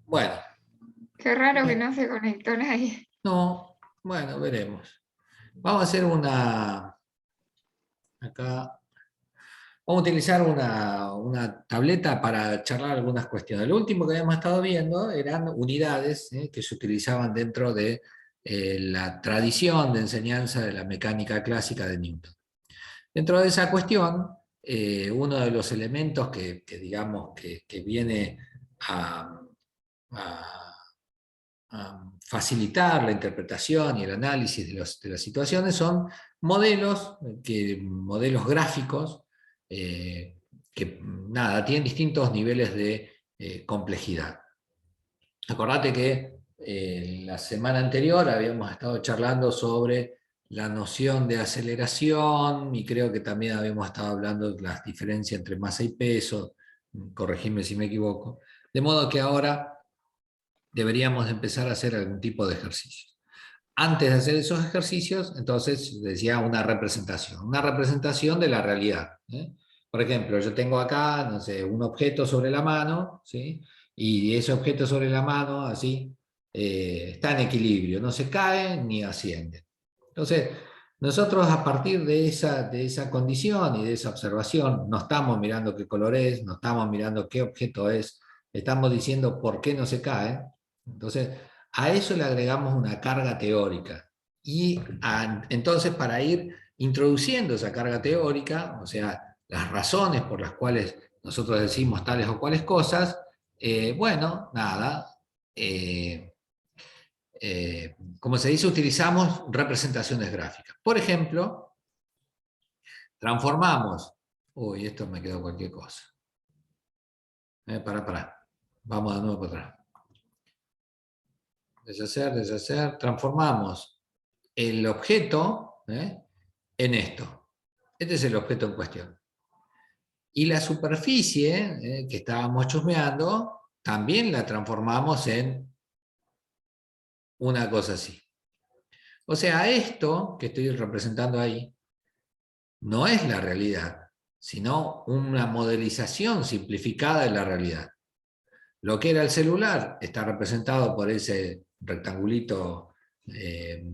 Bueno, Qué raro que bueno, no se conectó nadie. no, bueno, veremos. Vamos a hacer acá, vamos a utilizar una tableta para charlar algunas cuestiones. Lo último que habíamos estado viendo eran unidades que se utilizaban dentro de la tradición de enseñanza de la mecánica clásica de Newton. Dentro de esa cuestión, uno de los elementos que digamos que viene a, a- a facilitar la interpretación y el análisis de las situaciones son modelos gráficos que nada, tienen distintos niveles de complejidad. Acordate que la semana anterior habíamos estado charlando sobre la noción de aceleración y creo que también habíamos estado hablando de las diferencias entre masa y peso, corregime si me equivoco, de modo que ahora deberíamos empezar a hacer algún tipo de ejercicio. Antes de hacer esos ejercicios, entonces decía una representación de la realidad. Por ejemplo, yo tengo acá, no sé, un objeto sobre la mano, ¿sí? Y ese objeto sobre la mano, así, está en equilibrio, no se cae ni asciende. Entonces, nosotros a partir de esa condición y de esa observación, no estamos mirando qué color es, no estamos mirando qué objeto es, estamos diciendo por qué no se cae. Entonces, a eso le agregamos una carga teórica. Entonces, para ir introduciendo esa carga teórica, o sea, las razones por las cuales nosotros decimos tales o cuales cosas, bueno, nada, como se dice, utilizamos representaciones gráficas. Por ejemplo, transformamos, uy, esto me quedó cualquier cosa. Pará. Vamos de nuevo para atrás. Deshacer, transformamos el objeto en esto. Este es el objeto en cuestión. Y la superficie que estábamos chusmeando, también la transformamos en una cosa así. O sea, esto que estoy representando ahí no es la realidad, sino una modelización simplificada de la realidad. Lo que era el celular está representado por ese rectangulito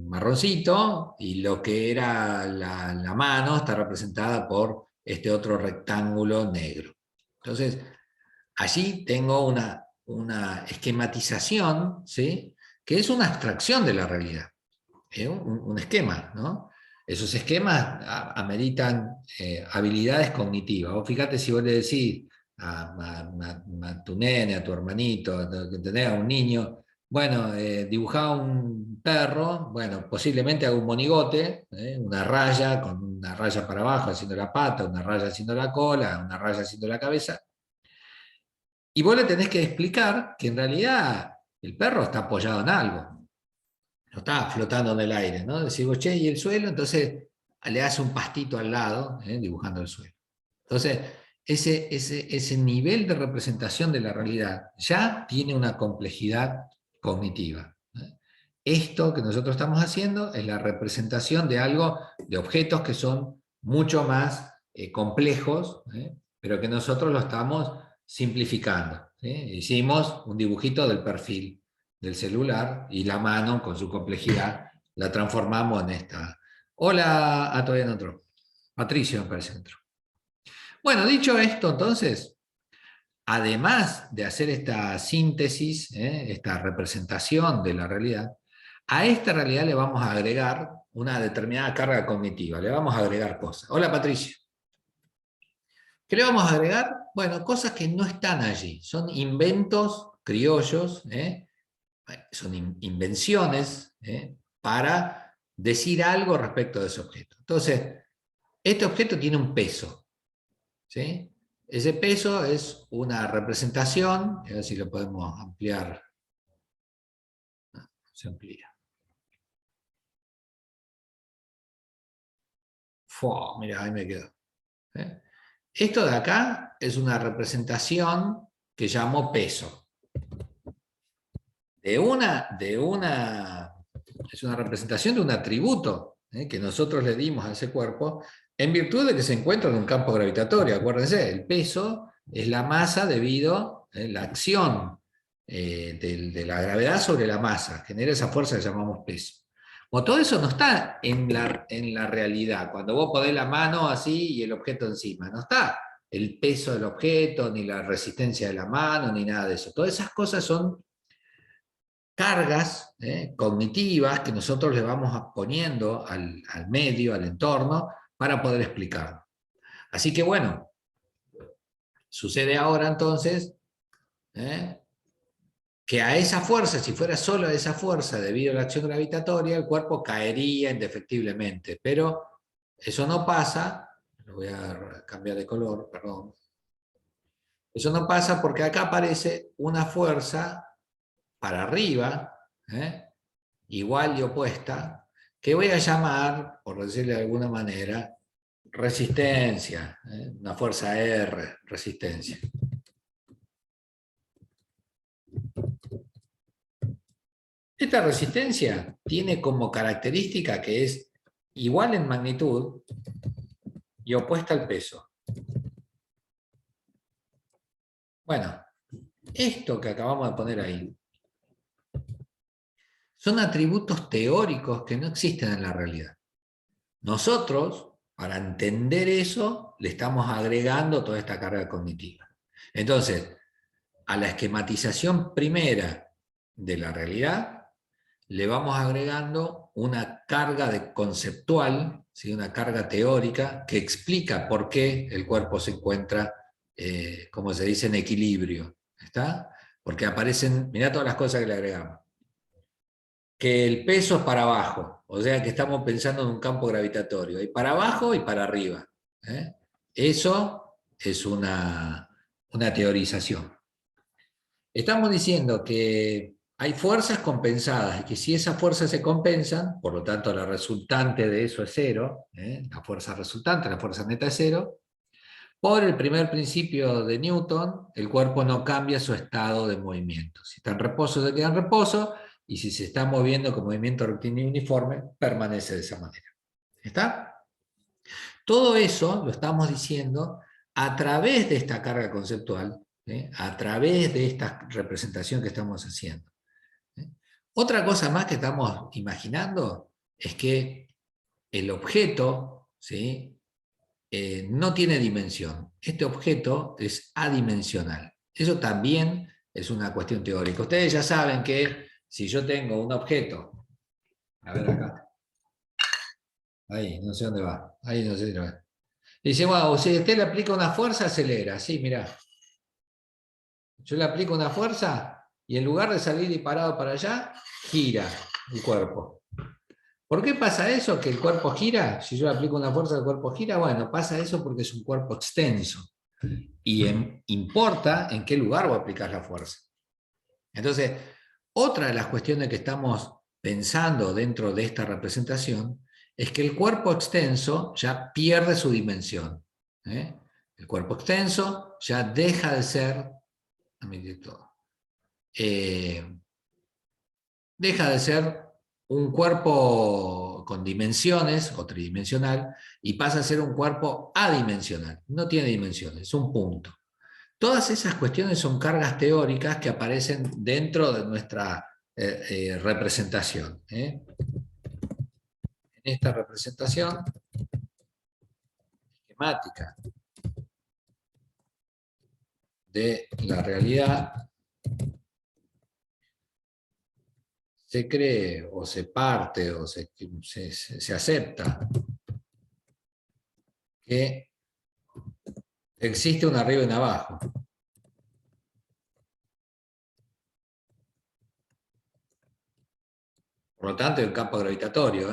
marroncito y lo que era la mano está representada por este otro rectángulo negro. Entonces, allí tengo una esquematización, ¿sí? Que es una abstracción de la realidad, un esquema, ¿no? Esos esquemas ameritan habilidades cognitivas. Vos fíjate si vos le decís a tu nene, a tu hermanito, a un niño, bueno, dibujá un perro, bueno, posiblemente haga un monigote, una raya, con una raya para abajo haciendo la pata, una raya haciendo la cola, una raya haciendo la cabeza, y vos le tenés que explicar que en realidad el perro está apoyado en algo, no está flotando en el aire, ¿no? Decimos, che, ¿y el suelo? Entonces le hace un pastito al lado, dibujando el suelo. Entonces, ese nivel de representación de la realidad ya tiene una complejidad cognitiva. Esto que nosotros estamos haciendo es la representación de algo, de objetos que son mucho más complejos, pero que nosotros lo estamos simplificando. Hicimos un dibujito del perfil del celular y la mano con su complejidad la transformamos en esta. Hola, todavía no entró. Patricio me parece que entró. Bueno, dicho esto, entonces, además de hacer esta síntesis, esta representación de la realidad, a esta realidad le vamos a agregar una determinada carga cognitiva, le vamos a agregar cosas. Hola Patricio. ¿Qué le vamos a agregar? Bueno, cosas que no están allí, son inventos criollos, son invenciones para decir algo respecto de ese objeto. Entonces, este objeto tiene un peso, ¿sí? Ese peso es una representación, a ver si lo podemos ampliar. Se amplía. Mira, ahí me quedó. ¿Eh? Esto de acá es una representación que llamo peso. Es una representación de un atributo que nosotros le dimos a ese cuerpo en virtud de que se encuentra en un campo gravitatorio. Acuérdense, el peso es la masa debido a la acción de la gravedad sobre la masa, genera esa fuerza que llamamos peso. Bueno, todo eso no está en la realidad, cuando vos ponés la mano así y el objeto encima, no está el peso del objeto, ni la resistencia de la mano, ni nada de eso. Todas esas cosas son cargas cognitivas que nosotros le vamos poniendo al medio, al entorno, para poder explicarlo. Así que bueno, sucede ahora entonces que a esa fuerza, si fuera solo a esa fuerza debido a la acción gravitatoria, el cuerpo caería indefectiblemente, pero eso no pasa, lo voy a cambiar de color, perdón. Eso no pasa porque acá aparece una fuerza para arriba, igual y opuesta, que voy a llamar, por decirle de alguna manera, resistencia, una fuerza R, resistencia. Esta resistencia tiene como característica que es igual en magnitud y opuesta al peso. Bueno, esto que acabamos de poner ahí son atributos teóricos que no existen en la realidad. Nosotros, para entender eso, le estamos agregando toda esta carga cognitiva. Entonces, a la esquematización primera de la realidad, le vamos agregando una carga conceptual, ¿sí? Una carga teórica que explica por qué el cuerpo se encuentra, como se dice, en equilibrio. ¿Está? Porque aparecen, mirá todas las cosas que le agregamos. Que el peso es para abajo, o sea que estamos pensando en un campo gravitatorio, hay para abajo y para arriba. Eso es una teorización. Estamos diciendo que hay fuerzas compensadas y que si esas fuerzas se compensan, por lo tanto la resultante de eso es cero, la fuerza resultante, la fuerza neta es cero, por el primer principio de Newton, el cuerpo no cambia su estado de movimiento. Si está en reposo, se queda en reposo, y si se está moviendo con movimiento rectilíneo uniforme, permanece de esa manera. ¿Está? Todo eso lo estamos diciendo a través de esta carga conceptual, a través de esta representación que estamos haciendo. Otra cosa más que estamos imaginando es que el objeto, ¿sí? No tiene dimensión. Este objeto es adimensional. Eso también es una cuestión teórica. Ustedes ya saben que si yo tengo un objeto, a ver acá, ahí, no sé dónde va, ahí no sé dónde va. Dice, wow, si usted le aplica una fuerza, acelera. Sí, mirá. Yo le aplico una fuerza y en lugar de salir disparado para allá, gira el cuerpo. ¿Por qué pasa eso? Que el cuerpo gira. Si yo le aplico una fuerza, el cuerpo gira. Bueno, pasa eso porque es un cuerpo extenso. Y importa en qué lugar voy a aplicar la fuerza. Entonces, otra de las cuestiones que estamos pensando dentro de esta representación es que el cuerpo extenso ya pierde su dimensión. El cuerpo extenso ya deja de ser, deja de ser un cuerpo con dimensiones o tridimensional y pasa a ser un cuerpo adimensional. No tiene dimensiones, es un punto. Todas esas cuestiones son cargas teóricas que aparecen dentro de nuestra representación. En esta representación esquemática de la realidad se cree o se parte o se acepta que existe un arriba y un abajo. Por lo tanto, el campo gravitatorio.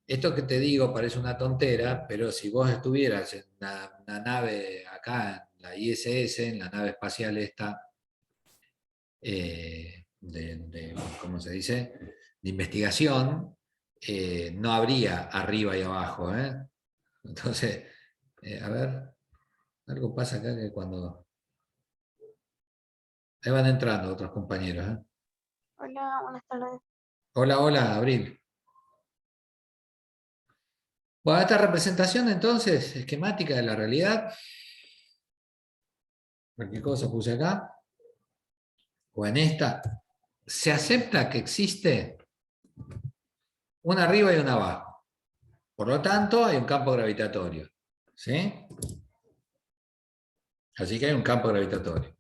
Esto que te digo parece una tontera, pero si vos estuvieras en una nave acá, en la ISS, en la nave espacial esta, ¿cómo se dice?, de investigación, no habría arriba y abajo. Entonces, a ver, algo pasa acá que cuando... Ahí van entrando otros compañeros. Hola, buenas tardes. Hola, hola, Abril. Bueno, esta representación entonces, esquemática de la realidad, cualquier cosa puse acá, o en esta, se acepta que existe una arriba y una abajo. Por lo tanto, hay un campo gravitatorio. ¿Sí? Así que hay un campo gravitatorio.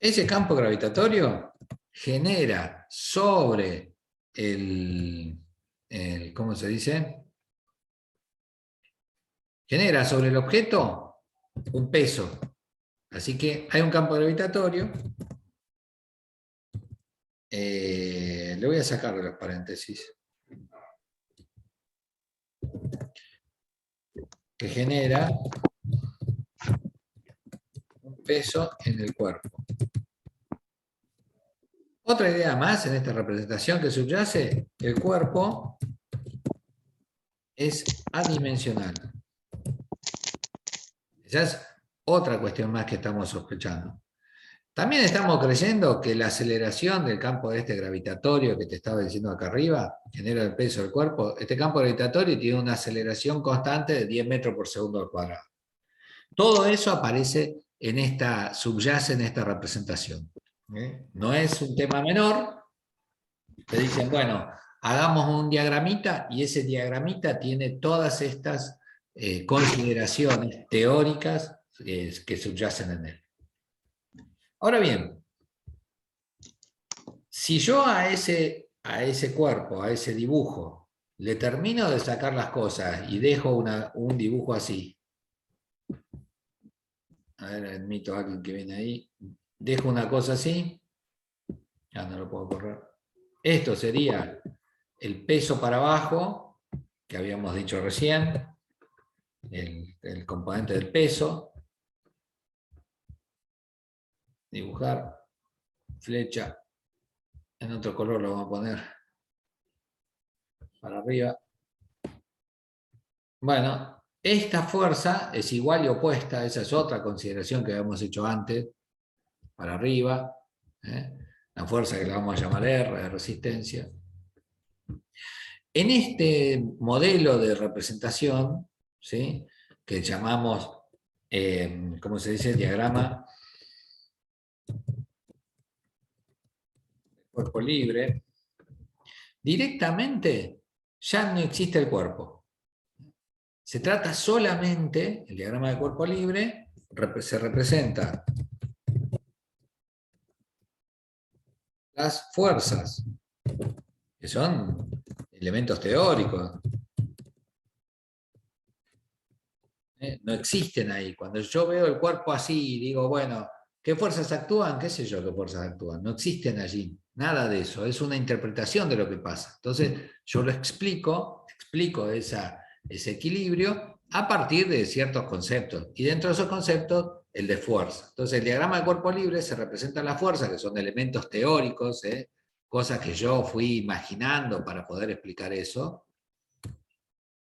Ese campo gravitatorio genera sobre ¿cómo se dice? Genera sobre el objeto un peso. Así que hay un campo gravitatorio. Le voy a sacar de los paréntesis. Que genera un peso en el cuerpo. Otra idea más en esta representación que subyace, el cuerpo es adimensional. Esa es otra cuestión más que estamos sospechando. También estamos creyendo que la aceleración del campo gravitatorio que te estaba diciendo acá arriba, genera el peso del cuerpo. Este campo gravitatorio tiene una aceleración constante de 10 metros por segundo al cuadrado. Todo eso aparece subyace en esta representación. No es un tema menor. Te dicen, bueno, hagamos un diagramita y ese diagramita tiene todas estas consideraciones teóricas que subyacen en él. Ahora bien, si yo a ese cuerpo, a ese dibujo, le termino de sacar las cosas y dejo un dibujo así, a ver, admito a alguien que viene ahí, dejo una cosa así, ya no lo puedo correr. Esto sería el peso para abajo, que habíamos dicho recién, el componente del peso. Dibujar, flecha, en otro color lo vamos a poner para arriba. Bueno, esta fuerza es igual y opuesta, esa es otra consideración que habíamos hecho antes, para arriba, la fuerza que la vamos a llamar R, de resistencia. En este modelo de representación, ¿sí?, que llamamos, ¿cómo se dice?, diagrama cuerpo libre, directamente ya no existe el cuerpo. Se trata solamente, el diagrama de cuerpo libre, se representa las fuerzas, que son elementos teóricos. No existen ahí. Cuando yo veo el cuerpo así y digo, bueno, ¿qué fuerzas actúan? ¿Qué sé yo qué fuerzas actúan? No existen allí. Nada de eso. Es una interpretación de lo que pasa. Entonces, yo lo explico ese equilibrio a partir de ciertos conceptos. Y dentro de esos conceptos, el de fuerza. Entonces, el diagrama de cuerpo libre se representa las fuerzas, que son elementos teóricos, cosas que yo fui imaginando para poder explicar eso.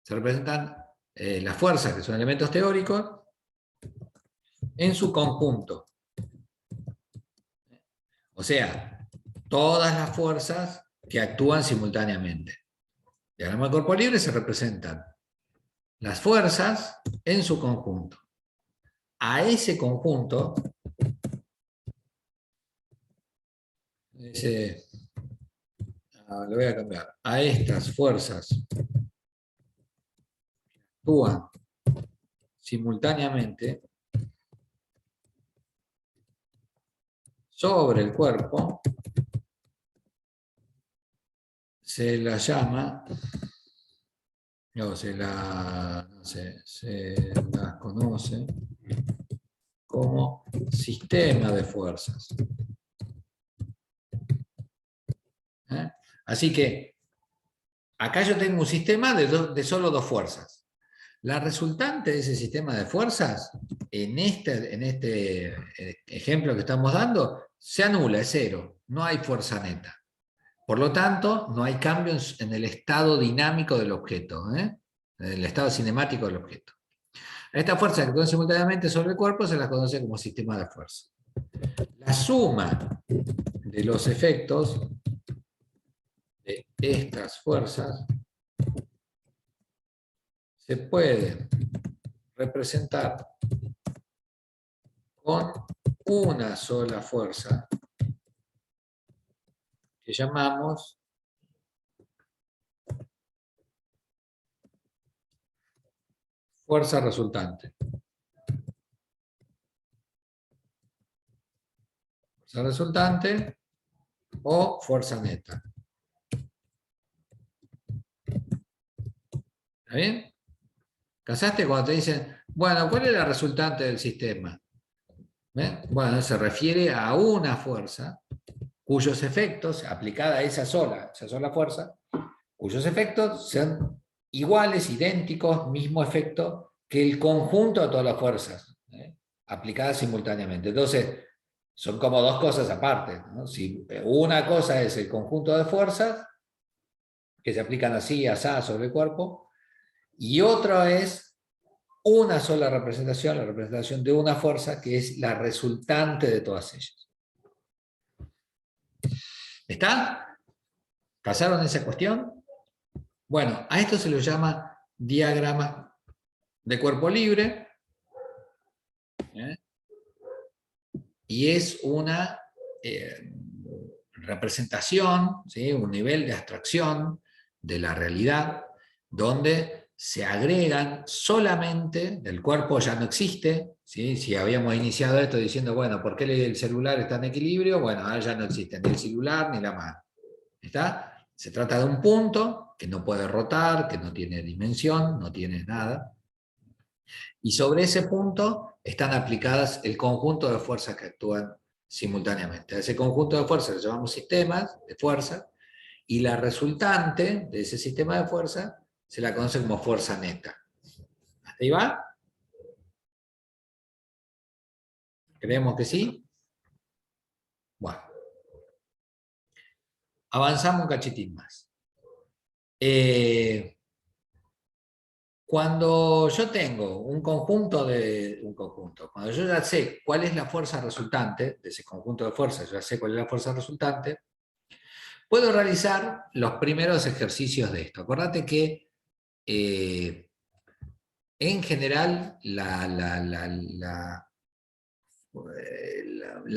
Se representan las fuerzas, que son elementos teóricos, en su conjunto. O sea, todas las fuerzas que actúan simultáneamente. En el diagrama de cuerpo libre se representan las fuerzas en su conjunto. A ese conjunto, lo voy a cambiar, a estas fuerzas que actúan simultáneamente sobre el cuerpo, se la llama, se las conoce como sistema de fuerzas. Así que acá yo tengo un sistema de solo dos fuerzas. La resultante de ese sistema de fuerzas, en este ejemplo que estamos dando, se anula, es cero. No hay fuerza neta. Por lo tanto, no hay cambios en el estado dinámico del objeto, en el estado cinemático del objeto. Esta fuerza que actúa simultáneamente sobre el cuerpo se la conoce como sistema de fuerza. La suma de los efectos de estas fuerzas se puede representar con una sola fuerza que llamamos fuerza resultante. Fuerza resultante o fuerza neta. ¿Está bien? ¿Casaste cuando te dicen, bueno, ¿cuál es la resultante del sistema? Bueno, se refiere a una fuerza cuyos efectos, aplicada a esa sola fuerza, cuyos efectos sean iguales, idénticos, mismo efecto que el conjunto de todas las fuerzas, aplicadas simultáneamente. Entonces, son como dos cosas aparte, ¿no? Si una cosa es el conjunto de fuerzas que se aplican así, asá, sobre el cuerpo, y otra es una sola representación, la representación de una fuerza que es la resultante de todas ellas. ¿Está? ¿Casaron esa cuestión? Bueno, a esto se lo llama diagrama de cuerpo libre, y es una representación, ¿sí? Un nivel de abstracción de la realidad, donde se agregan solamente, el cuerpo ya no existe, ¿sí? Si habíamos iniciado esto diciendo, bueno, ¿por qué el celular está en equilibrio? Bueno, ahora ya no existe ni el celular ni la mano. ¿Está? Se trata de un punto que no puede rotar, que no tiene dimensión, no tiene nada. Y sobre ese punto están aplicadas el conjunto de fuerzas que actúan simultáneamente. A ese conjunto de fuerzas le llamamos sistemas de fuerza, y la resultante de ese sistema de fuerza se la conoce como fuerza neta. ¿Hasta ahí va? ¿Creemos que sí? Bueno. Avanzamos un cachitín más. Cuando yo tengo un conjunto, cuando yo ya sé cuál es la fuerza resultante de ese conjunto de fuerzas, yo ya sé cuál es la fuerza resultante, puedo realizar los primeros ejercicios de esto. Acordate que en general la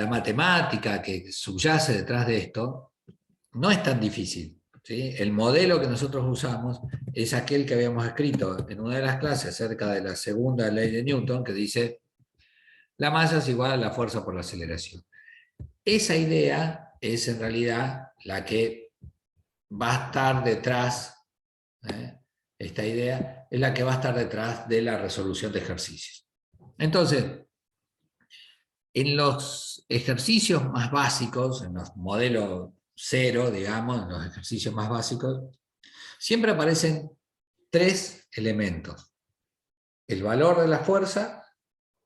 matemática que subyace detrás de esto no es tan difícil, ¿sí? El modelo que nosotros usamos es aquel que habíamos escrito en una de las clases acerca de la segunda ley de Newton, que dice la masa es igual a la fuerza por la aceleración. Esa idea es en realidad la que va a estar detrás, esta idea es la que va a estar detrás de la resolución de ejercicios. Entonces, en los ejercicios más básicos, en los modelos 0, digamos, en los ejercicios más básicos, siempre aparecen tres elementos: el valor de la fuerza,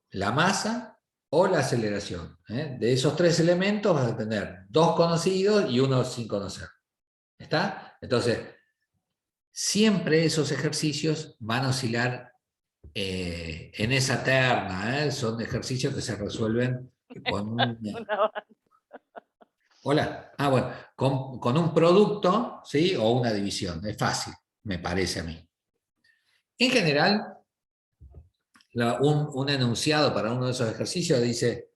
la masa o la aceleración. De esos tres elementos vas a tener dos conocidos y uno sin conocer. ¿Está? Entonces, siempre esos ejercicios van a oscilar en esa terna. Son ejercicios que se resuelven con Hola. Bueno, con un producto, ¿sí? O una división. Es fácil, me parece a mí. En general, un enunciado para uno de esos ejercicios dice: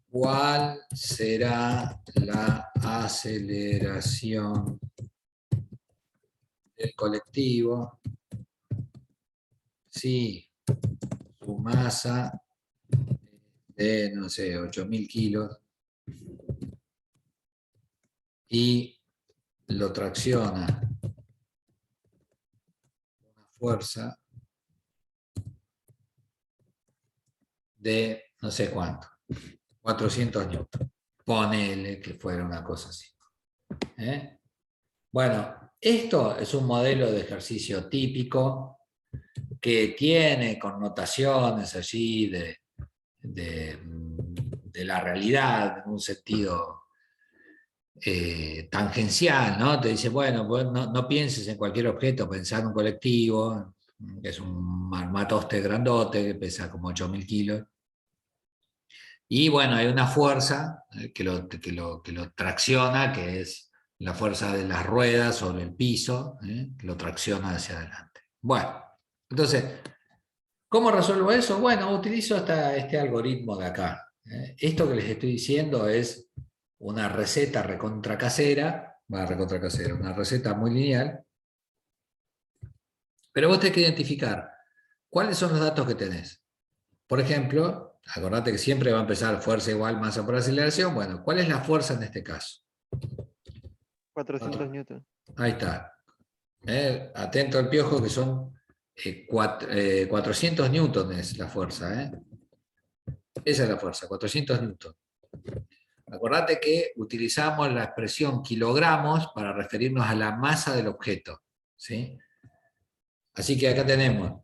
¿cuál será la aceleración del colectivo si su masa de, no sé, 8.000 kilos y lo tracciona una fuerza de no sé cuánto, 400 newton? Ponele que fuera una cosa así. Bueno, esto es un modelo de ejercicio típico que tiene connotaciones allí de la realidad en un sentido tangencial, ¿no? Te dice, bueno, pues no pienses en cualquier objeto, pensá en un colectivo, que es un armatoste grandote que pesa como 8.000 kilos. Y bueno, hay una fuerza que lo tracciona, que es la fuerza de las ruedas sobre el piso, que lo tracciona hacia adelante. Bueno, entonces, ¿Cómo resuelvo eso? Bueno, utilizo este algoritmo de acá. Esto que les estoy diciendo es una receta recontra casera, una receta muy lineal, pero vos tenés que identificar cuáles son los datos que tenés. Por ejemplo, acordate que siempre va a empezar fuerza igual masa por aceleración. Bueno, ¿cuál es la fuerza en este caso? 400 newton. Ahí está. Atento al piojo que son 400 newtons la fuerza. Esa es la fuerza, 400 newtons. Acordate que utilizamos la expresión kilogramos para referirnos a la masa del objeto. ¿Sí? Así que acá tenemos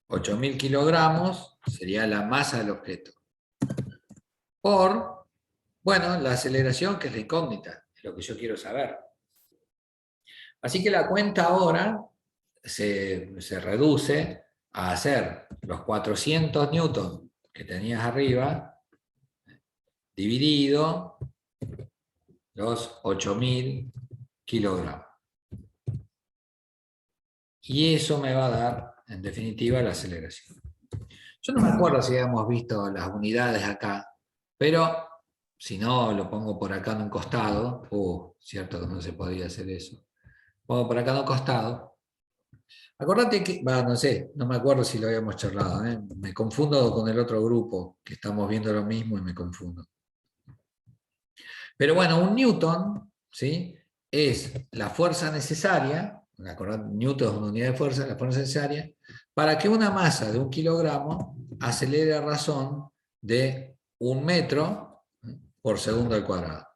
8.000 kilogramos, sería la masa del objeto. Por, bueno, la aceleración, que es la incógnita, es lo que yo quiero saber. Así que la cuenta ahora se reduce a hacer los 400 newtons que tenías arriba, dividido los 8.000 kilogramos. Y eso me va a dar, en definitiva, la aceleración. Yo no me acuerdo si habíamos visto las unidades acá, pero si no, lo pongo por acá en un costado. Cierto que no se podía hacer eso. Pongo por acá en un costado. Acordate que, no sé, no me acuerdo si lo habíamos charlado, me confundo con el otro grupo, que estamos viendo lo mismo y me confundo. Pero bueno, un newton, ¿sí?, es la fuerza necesaria, newton es una unidad de fuerza, la fuerza necesaria, para que una masa de 1 kilogramo acelere a razón de 1 metro por segundo al cuadrado.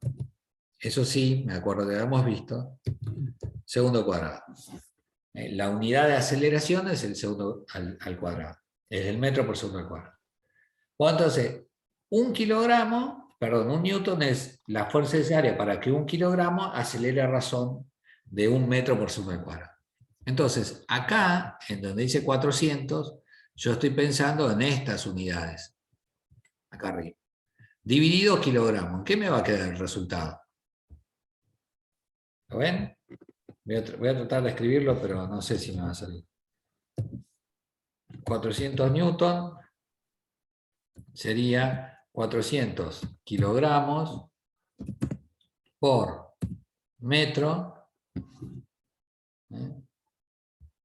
Eso sí, me acuerdo que habíamos visto, segundo al cuadrado. La unidad de aceleración es el segundo al cuadrado, es el metro por segundo al cuadrado. Bueno, entonces, 1 newton es la fuerza necesaria para que 1 kilogramo acelere a razón de 1 metro por segundo al cuadrado. Entonces, acá, en donde dice 400, yo estoy pensando en estas unidades, acá arriba. Dividido kilogramo, ¿en qué me va a quedar el resultado? ¿Lo ven? Voy a tratar de escribirlo, pero no sé si me va a salir. 400 newton sería 400 kilogramos por metro.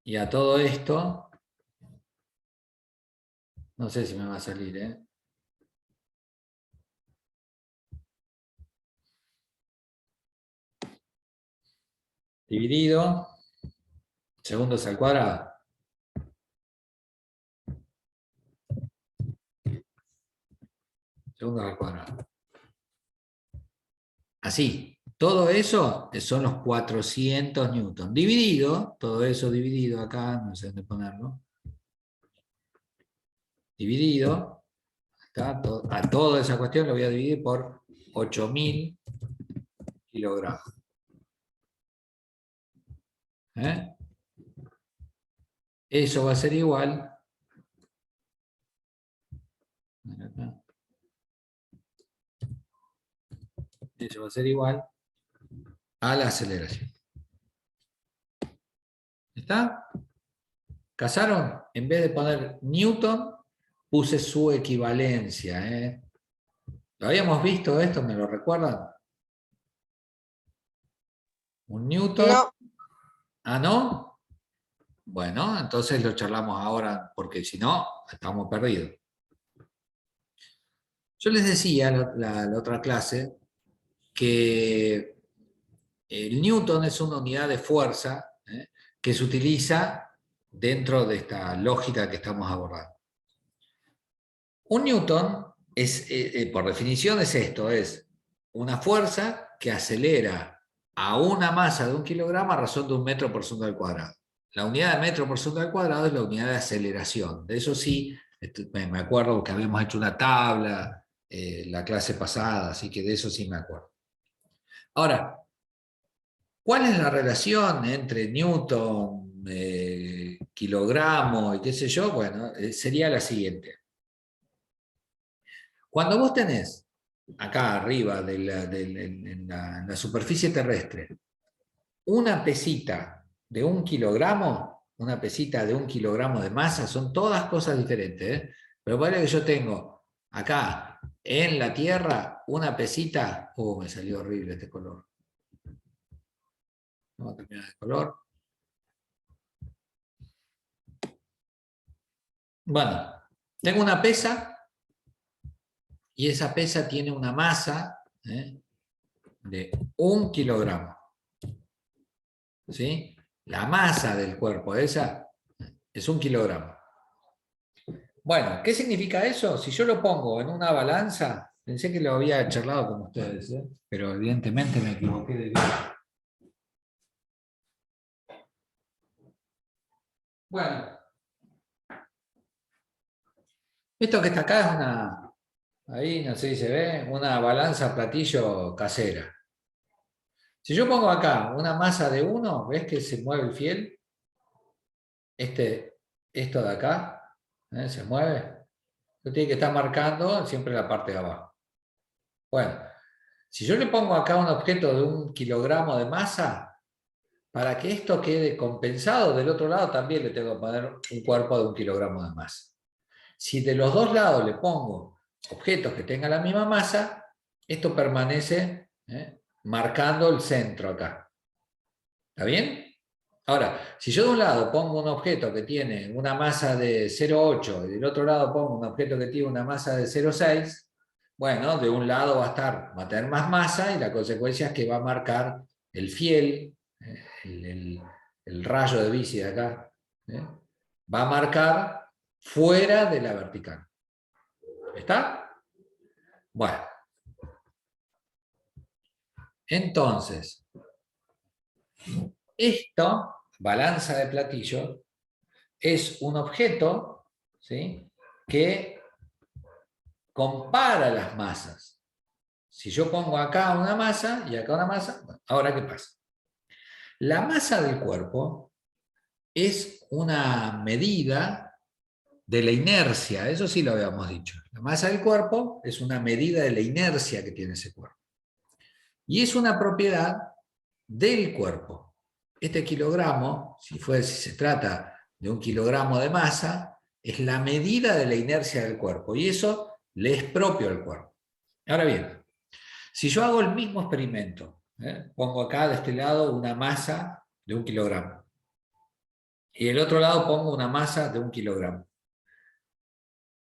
Y a todo esto, no sé si me va a salir, dividido segundos al cuadrado. Segundos al cuadrado. Así, todo eso son los 400 newton. Dividido, todo eso dividido acá, no sé dónde ponerlo. Dividido, a toda esa cuestión lo voy a dividir por 8.000 kilogramos. Eso va a ser igual. Eso va a ser igual a la aceleración. ¿Está? ¿Casaron? En vez de poner newton, puse su equivalencia. ¿Lo habíamos visto esto? ¿Me lo recuerdan? ¿Un newton? No. ¿Ah, no? Bueno, entonces lo charlamos ahora, porque si no, estamos perdidos. Yo les decía la otra clase que el newton es una unidad de fuerza que se utiliza dentro de esta lógica que estamos abordando. Un newton, por definición, es esto, es una fuerza que acelera a una masa de 1 kilogramo a razón de 1 metro por segundo al cuadrado. La unidad de metro por segundo al cuadrado es la unidad de aceleración. De eso sí, me acuerdo que habíamos hecho una tabla la clase pasada, así que de eso sí me acuerdo. Ahora, ¿cuál es la relación entre newton, kilogramo y qué sé yo? Bueno, sería la siguiente. Cuando vos tenés acá arriba en la superficie terrestre una pesita de 1 kilogramo, una pesita de 1 kilogramo de masa, son todas cosas diferentes, ¿eh? Pero vale que yo tengo acá en la tierra una pesita, me salió horrible este color. Vamos a cambiar de color. Bueno, tengo una pesa y esa pesa tiene una masa de 1 kilogramo. ¿Sí? La masa del cuerpo de esa es 1 kilogramo. Bueno, ¿qué significa eso? Si yo lo pongo en una balanza, pensé que lo había charlado con ustedes, pero evidentemente me equivoqué de día. Bueno, esto que está acá es una, ahí no sé si se ve, una balanza platillo casera. Si yo pongo acá una masa de 1, ¿ves que se mueve el fiel? Esto de acá, se mueve. Esto tiene que estar marcando siempre la parte de abajo. Bueno, si yo le pongo acá un objeto de 1 kilogramo de masa, para que esto quede compensado, del otro lado también le tengo que poner un cuerpo de 1 kilogramo de masa. Si de los dos lados le pongo objetos que tengan la misma masa, esto permanece marcando el centro acá. ¿Está bien? Ahora, si yo de un lado pongo un objeto que tiene una masa de 0,8 y del otro lado pongo un objeto que tiene una masa de 0,6, bueno, de un lado va a tener más masa y la consecuencia es que va a marcar el fiel, el rayo de bici de acá, va a marcar fuera de la vertical. ¿Está? Bueno. Entonces, esto, balanza de platillo, es un objeto, ¿sí?, que compara las masas. Si yo pongo acá una masa y acá una masa, bueno, ahora ¿qué pasa? La masa del cuerpo es una medida de la inercia, eso sí lo habíamos dicho. La masa del cuerpo es una medida de la inercia que tiene ese cuerpo. Y es una propiedad del cuerpo. Este kilogramo, si se trata de 1 kilogramo de masa, es la medida de la inercia del cuerpo, y eso le es propio al cuerpo. Ahora bien, si yo hago el mismo experimento, pongo acá de este lado una masa de 1 kilogramo, y del otro lado pongo una masa de 1 kilogramo,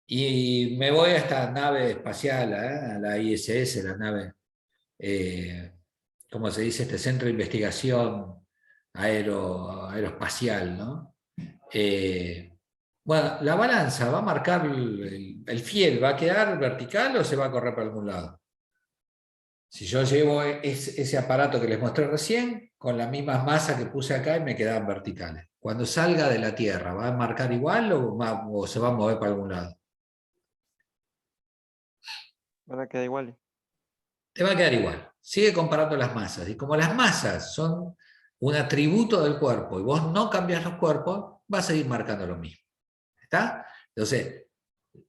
y me voy a esta nave espacial, a la ISS, la nave, ¿cómo se dice? Este centro de investigación aeroespacial, ¿no? Bueno, la balanza va a marcar el fiel, ¿va a quedar vertical o se va a correr para algún lado? Si yo llevo ese aparato que les mostré recién, con la misma masa que puse acá y me quedan verticales. Cuando salga de la Tierra, ¿va a marcar igual o se va a mover para algún lado? Ahora queda igual. Te va a quedar igual. Sigue comparando las masas. Y como las masas son un atributo del cuerpo y vos no cambias los cuerpos, va a seguir marcando lo mismo. ¿Está? Entonces,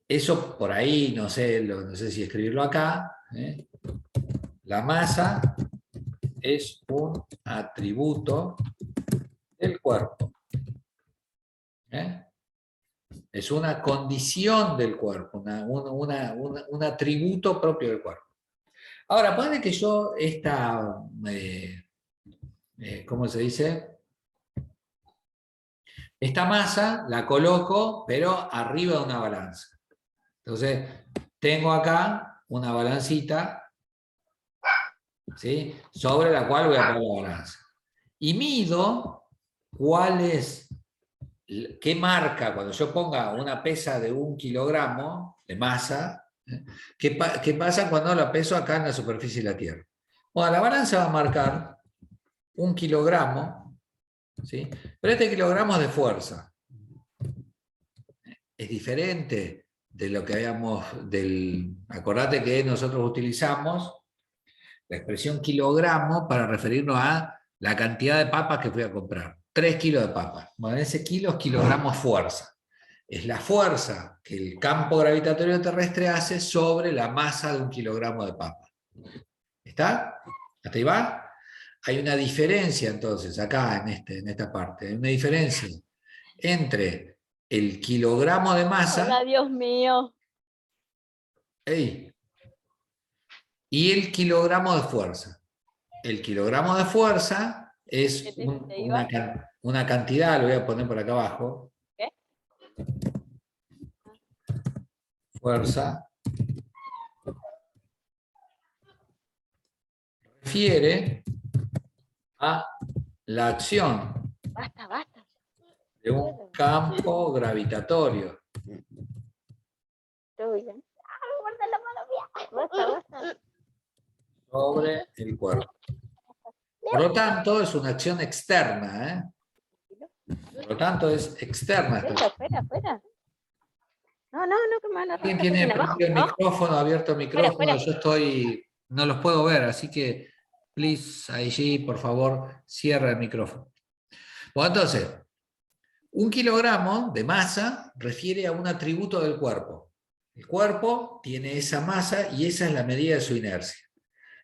eso por ahí, no sé si escribirlo acá. La masa es un atributo del cuerpo. Es una condición del cuerpo, un atributo propio del cuerpo. Ahora, puede que yo ¿cómo se dice? Esta masa la coloco, pero arriba de una balanza. Entonces, tengo acá una balancita, ¿sí?, sobre la cual voy a poner la balanza. Y mido qué marca cuando yo ponga una pesa de 1 kilogramo de masa. ¿Qué pasa cuando la peso acá en la superficie de la Tierra? Bueno, la balanza va a marcar 1 kilogramo, ¿sí?, pero este kilogramo es de fuerza. Es diferente de lo que habíamos, acordate que nosotros utilizamos la expresión kilogramo para referirnos a la cantidad de papas que fui a comprar. 3 kilos de papas. Bueno, ese kilo es kilogramos fuerza. Es la fuerza que el campo gravitatorio terrestre hace sobre la masa de 1 kilogramo de papa. ¿Está? ¿Hasta ahí va? Hay una diferencia entonces acá en esta parte. Hay una diferencia entre el kilogramo de masa Hola, Dios mío. y el kilogramo de fuerza. El kilogramo de fuerza es una cantidad, lo voy a poner por acá abajo. ¿Qué? Fuerza refiere a la acción Basta, basta. de un campo gravitatorio Estoy bien. Guarda la mano mía. Basta, basta. sobre el cuerpo. Por lo tanto, es una acción externa. Por lo tanto, es externa. Fuera. No, que me van a ¿Quién arrancar tiene abajo. prendido el micrófono, abierto el micrófono? Fuera. Yo no los puedo ver, así que, please, allí, por favor, cierra el micrófono. Bueno, entonces, un kilogramo de masa refiere a un atributo del cuerpo. El cuerpo tiene esa masa y esa es la medida de su inercia.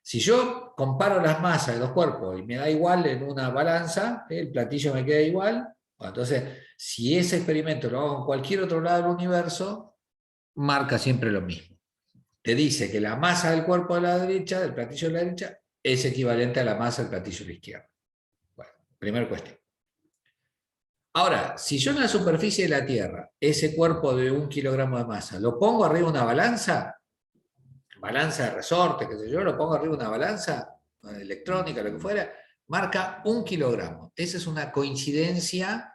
Si yo comparo las masas de los cuerpos y me da igual en una balanza, el platillo me queda igual, bueno, entonces, si ese experimento lo hago en cualquier otro lado del universo, marca siempre lo mismo. Te dice que la masa del cuerpo de la derecha, del platillo de la derecha, es equivalente a la masa del platillo de la izquierda. Bueno, primera cuestión. Ahora, si yo en la superficie de la Tierra, ese cuerpo de 1 kilogramo de masa, lo pongo arriba de una balanza de resorte, qué sé yo, lo pongo arriba de una balanza electrónica, lo que fuera, marca 1 kilogramo. Esa es una coincidencia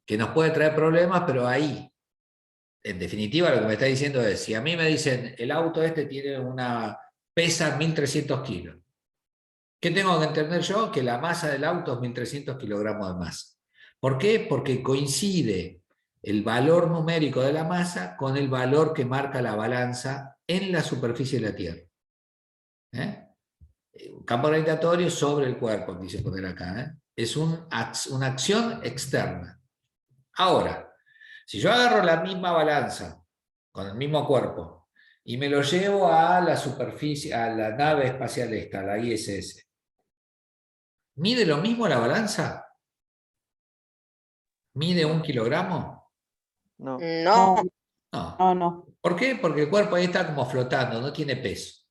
que nos puede traer problemas, pero ahí, en definitiva, lo que me está diciendo es, si a mí me dicen, el auto pesa 1300 kilos, ¿qué tengo que entender yo? Que la masa del auto es 1300 kilogramos de masa. ¿Por qué? Porque coincide el valor numérico de la masa con el valor que marca la balanza en la superficie de la Tierra. Un campo gravitatorio sobre el cuerpo, quise poner acá. Es una acción externa. Ahora, si yo agarro la misma balanza con el mismo cuerpo y me lo llevo a la superficie, a la nave espacial esta, la ISS, ¿mide lo mismo la balanza? ¿Mide 1 kilogramo? No. No. ¿Por qué? Porque el cuerpo ahí está como flotando, no tiene peso.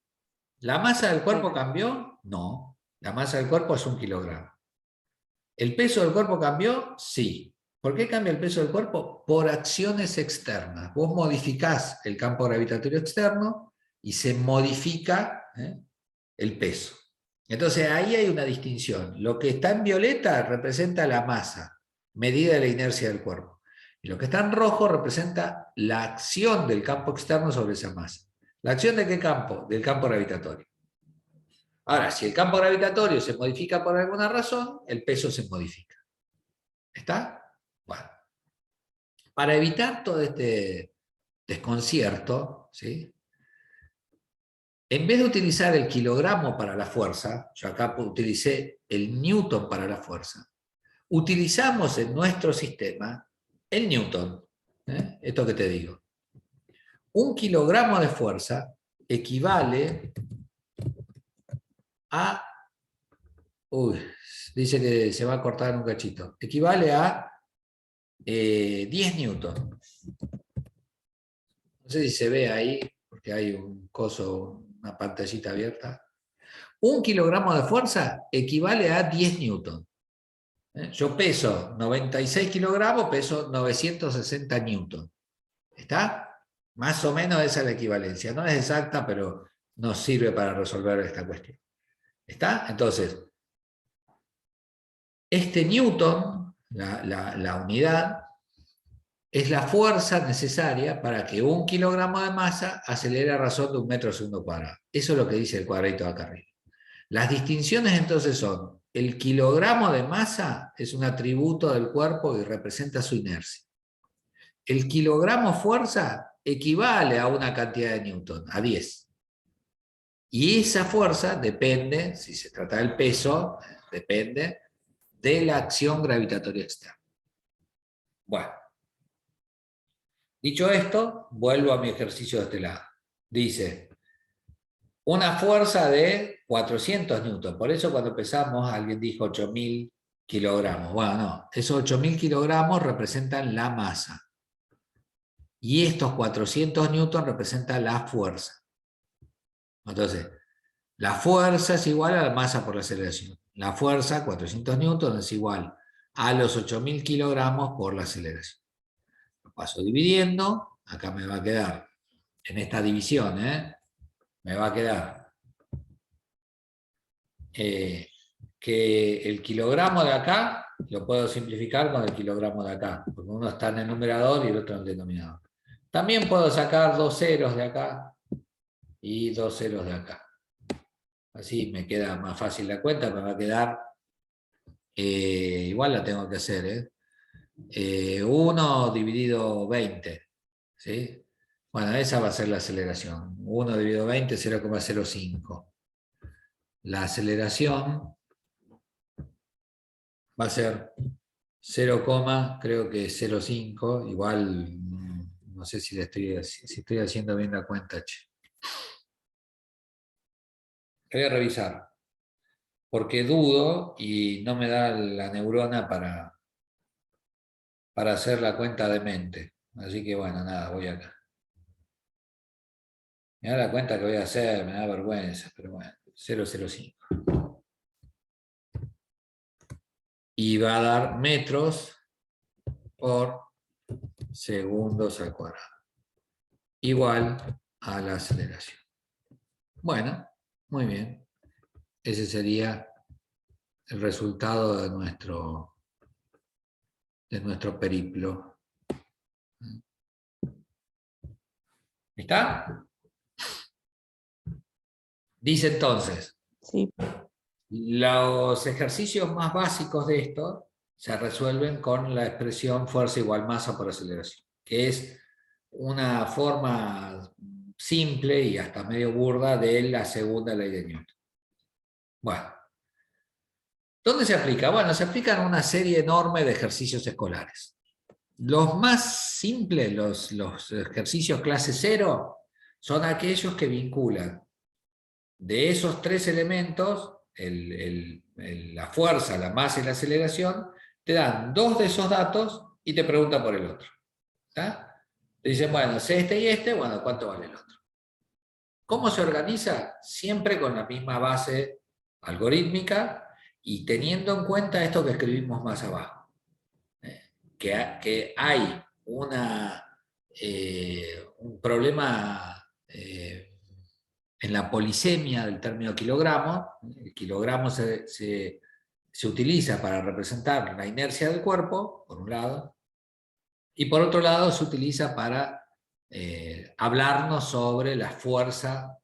¿La masa del cuerpo cambió? No. La masa del cuerpo es 1 kilogramo. ¿El peso del cuerpo cambió? Sí. ¿Por qué cambia el peso del cuerpo? Por acciones externas. Vos modificás el campo gravitatorio externo y se modifica el peso. Entonces ahí hay una distinción. Lo que está en violeta representa la masa, medida de la inercia del cuerpo. Y lo que está en rojo representa la acción del campo externo sobre esa masa. ¿La acción de qué campo? Del campo gravitatorio. Ahora, si el campo gravitatorio se modifica por alguna razón, el peso se modifica. ¿Está? Bueno. Para evitar todo este desconcierto, ¿sí? En vez de utilizar el kilogramo para la fuerza, yo acá utilicé el newton para la fuerza, utilizamos en nuestro sistema el newton. Esto que te digo. 1 kilogramo de fuerza equivale a... dice que se va a cortar un cachito. Equivale a 10 newton. No sé si se ve ahí, porque hay un coso, una pantallita abierta. 1 kilogramo de fuerza equivale a 10 newton. Yo peso 96 kilogramos, peso 960 newton. ¿Está? Más o menos esa es la equivalencia. No es exacta, pero nos sirve para resolver esta cuestión. ¿Está? Entonces, este newton, la unidad, es la fuerza necesaria para que 1 kilogramo de masa acelere a razón de 1 metro segundo cuadrado. Eso es lo que dice el cuadradito de acá arriba. Las distinciones entonces son, el kilogramo de masa es un atributo del cuerpo y representa su inercia. El kilogramo fuerza equivale a una cantidad de newton, a 10. Y esa fuerza depende, si se trata del peso, depende de la acción gravitatoria externa. Bueno. Dicho esto, vuelvo a mi ejercicio de este lado. Dice, una fuerza de 400 newton. Por eso cuando empezamos, alguien dijo 8000 kilogramos. Bueno, no, esos 8.000 kilogramos representan la masa. Y estos 400 newton representan la fuerza. Entonces, la fuerza es igual a la masa por la aceleración. La fuerza, 400 newton, es igual a los 8.000 kilogramos por la aceleración. Lo paso dividiendo, acá me va a quedar, en esta división, me va a quedar que el kilogramo de acá lo puedo simplificar con el kilogramo de acá, porque uno está en el numerador y el otro en el denominador. También puedo sacar 2 ceros de acá y 2 ceros de acá. Así me queda más fácil la cuenta, me va a quedar, igual la tengo que hacer, 1 dividido 20, ¿sí? Bueno, esa va a ser la aceleración. 1 dividido 20, 0,05. La aceleración va a ser 0, creo que 0,5, igual no sé si estoy haciendo bien la cuenta. Voy a revisar, porque dudo y no me da la neurona para hacer la cuenta de mente. Así que bueno, nada, voy acá. Me da la cuenta que voy a hacer, me da vergüenza, pero bueno, 0,05. Y va a dar metros por segundos al cuadrado. Igual a la aceleración. Bueno, muy bien. Ese sería el resultado de nuestro periplo. ¿Está? Dice entonces, Sí. los ejercicios más básicos de esto se resuelven con la expresión fuerza igual masa por aceleración, que es una forma simple y hasta medio burda de la segunda ley de Newton. Bueno, ¿dónde se aplica? Bueno, se aplica en una serie enorme de ejercicios escolares. Los más simples, los ejercicios clase 0, son aquellos que vinculan de esos 3 elementos, la fuerza, la masa y la aceleración, te dan 2 de esos datos y te preguntan por el otro. ¿Está? Te dicen, bueno, es este y este, bueno, ¿cuánto vale el otro? ¿Cómo se organiza? Siempre con la misma base algorítmica y teniendo en cuenta esto que escribimos más abajo. Que hay un problema en la polisemia del término kilogramo. El kilogramo se utiliza para representar la inercia del cuerpo, por un lado, y por otro lado se utiliza para hablarnos sobre la fuerza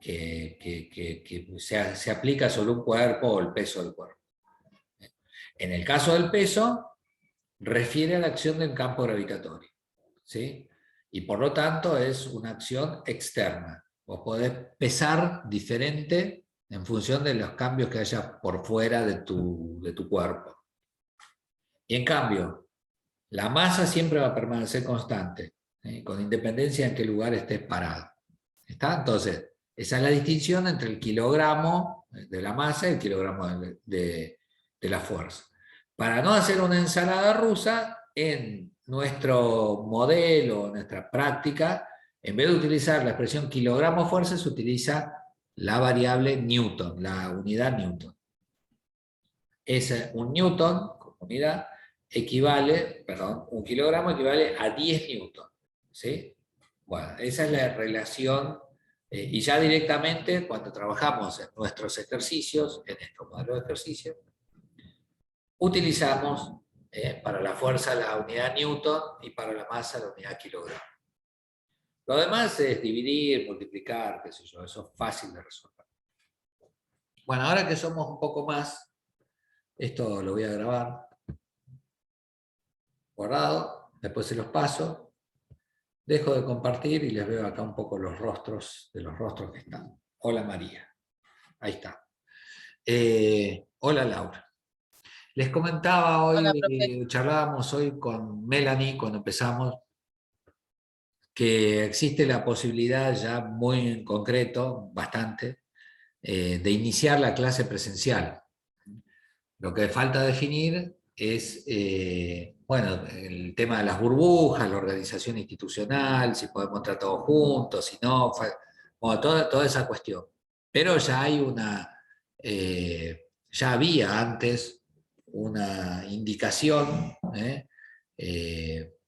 que se aplica sobre un cuerpo o el peso del cuerpo. En el caso del peso, refiere a la acción del campo gravitatorio, ¿sí? Y por lo tanto es una acción externa. Vos podés pesar diferente en función de los cambios que haya por fuera de tu cuerpo. Y en cambio, la masa siempre va a permanecer constante, con independencia en qué lugar estés parado. ¿Está? Entonces, esa es la distinción entre el kilogramo de la masa y el kilogramo de la fuerza. Para no hacer una ensalada rusa, en nuestro modelo, nuestra práctica, en vez de utilizar la expresión kilogramo fuerza, se utiliza la variable Newton, la unidad Newton. Un Newton, como unidad, un kilogramo equivale a 10 Newton. ¿Sí? Bueno, esa es la relación, y ya directamente cuando trabajamos en nuestros ejercicios, en estos modelos de ejercicio, utilizamos para la fuerza la unidad Newton y para la masa la unidad kilogramo. Lo demás es dividir, multiplicar, qué sé yo, eso es fácil de resolver. Bueno, ahora que somos un poco más, esto lo voy a grabar, guardado, después se los paso, dejo de compartir y les veo acá un poco los rostros, de los rostros que están. Hola María, ahí está. Hola Laura. Les comentaba hoy, charlábamos hoy con Melanie cuando empezamos, que existe la posibilidad ya muy en concreto, bastante, de iniciar la clase presencial. Lo que falta definir es, bueno, el tema de las burbujas, la organización institucional, si podemos estar todos juntos, si no, bueno, toda esa cuestión. Pero ya hay ya había antes una indicación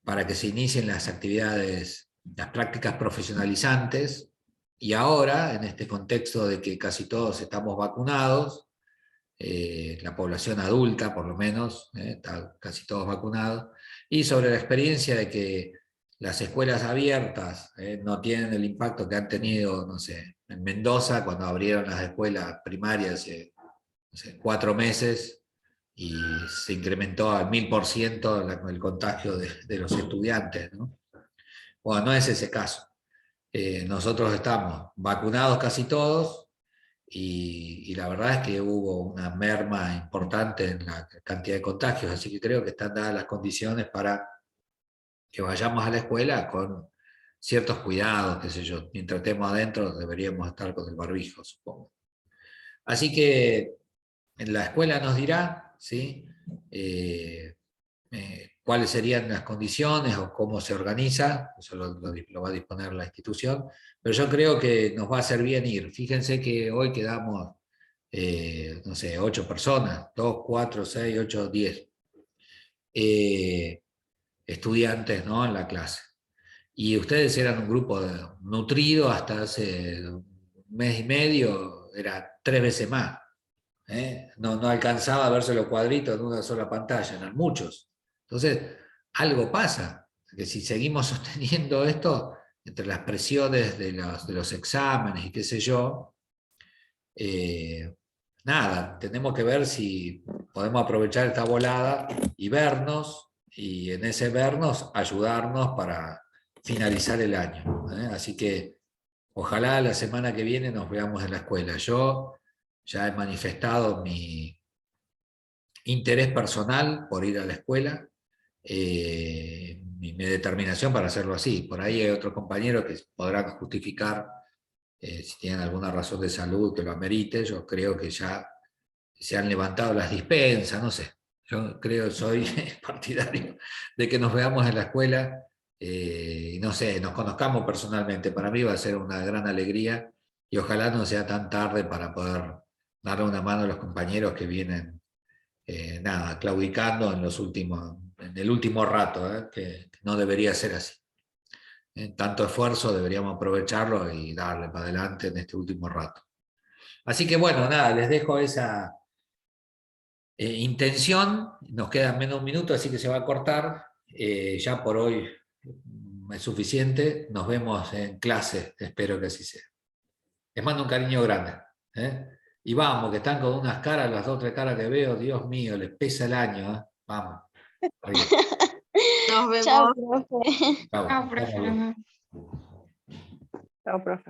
para que se inicien las actividades, las prácticas profesionalizantes, y ahora, en este contexto de que casi todos estamos vacunados, la población adulta por lo menos, está casi todos vacunados, y sobre la experiencia de que las escuelas abiertas no tienen el impacto que han tenido, no sé, en Mendoza cuando abrieron las escuelas primarias hace, no sé, 4 meses y se incrementó al 1000% el contagio de los estudiantes, ¿no? Bueno, no es ese caso. Nosotros estamos vacunados casi todos, y la verdad es que hubo una merma importante en la cantidad de contagios, así que creo que están dadas las condiciones para que vayamos a la escuela con ciertos cuidados, qué sé yo. Mientras estemos adentro deberíamos estar con el barbijo, supongo. Así que en la escuela nos dirá, ¿sí? Cuáles serían las condiciones o cómo se organiza, eso lo va a disponer la institución, pero yo creo que nos va a hacer bien ir. Fíjense que hoy quedamos, no sé, 8 personas, 2, 4, 6, 8, 10 estudiantes, ¿no?, en la clase. Y ustedes eran un grupo nutrido hasta hace un mes y medio, era 3 veces más. No alcanzaba a verse los cuadritos en una sola pantalla, eran muchos. Entonces, algo pasa, que si seguimos sosteniendo esto, entre las presiones de los exámenes y qué sé yo, nada, tenemos que ver si podemos aprovechar esta volada y vernos, y en ese vernos ayudarnos para finalizar el año. Así que ojalá la semana que viene nos veamos en la escuela. Yo ya he manifestado mi interés personal por ir a la escuela, mi determinación para hacerlo así. Por ahí hay otros compañeros que podrán justificar, si tienen alguna razón de salud que lo amerite. Yo creo que ya se han levantado las dispensas, no sé. Yo creo, soy partidario de que nos veamos en la escuela, y no sé, nos conozcamos personalmente. Para mí va a ser una gran alegría, y ojalá no sea tan tarde para poder darle una mano a los compañeros que vienen, nada, claudicando en el último rato, que no debería ser así. Tanto esfuerzo deberíamos aprovecharlo y darle para adelante en este último rato. Así que bueno, nada, les dejo esa intención. Nos quedan menos de un minuto, así que se va a cortar. Ya por hoy es suficiente. Nos vemos en clase, espero que así sea. Les mando un cariño grande. Y vamos, que están con unas caras, las 2 o 3 caras que veo, Dios mío, les pesa el año. Vamos. Adiós. Nos vemos. Chao, profe. Chau. Ah, profe, Nos nos vemos. vemos. Chao, profe.